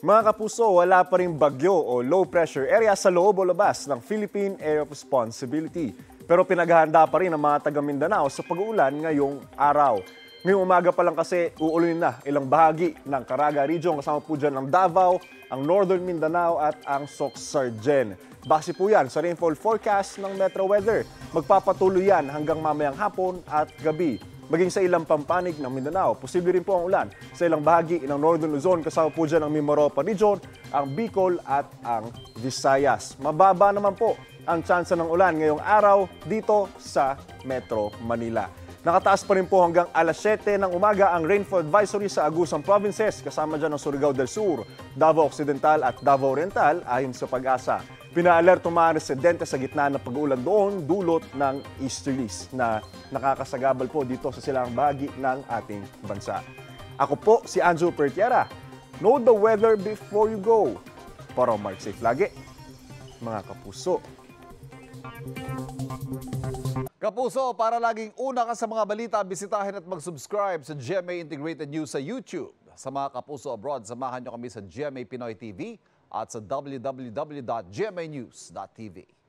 Mga kapuso, wala pa rin bagyo o low pressure area sa loob o labas ng Philippine Area of Responsibility. Pero pinaghahanda pa rin ang mga taga Mindanao sa pag-uulan ngayong araw. Ngayong umaga pa lang kasi uulunin na ilang bahagi ng Caraga Region, kasama po dyan ang Davao, ang Northern Mindanao at ang Soc-Sargen. Base po yan sa rainfall forecast ng Metro Weather. Magpapatuloy yan hanggang mamayang hapon at gabi. Maging sa ilang pampanig ng Mindanao, posible rin po ang ulan sa ilang bahagi ng Northern Luzon, kasama po dyan ang Mimaropa Region, ang Bicol at ang Visayas. Mababa naman po ang tsansa ng ulan ngayong araw dito sa Metro Manila. Nakataas pa rin po hanggang alas 7 ng umaga ang rainfall advisory sa Agusan Provinces, kasama dyan ang Surigao del Sur, Davao Occidental at Davao Oriental ayon sa Pag-asa. Pinaalerto mga residente sa gitna ng pag-uulan doon dulot ng easterlies na nakakasagabal po dito sa silang bahagi ng ating bansa. Ako po si Anjo Pertiera. Know the weather before you go. Para mark safe lagi, mga kapuso. Kapuso, para laging una ka sa mga balita, bisitahin at mag-subscribe sa GMA Integrated News sa YouTube. Sa mga kapuso abroad, samahan nyo kami sa GMA Pinoy TV at sa www.gmanews.tv.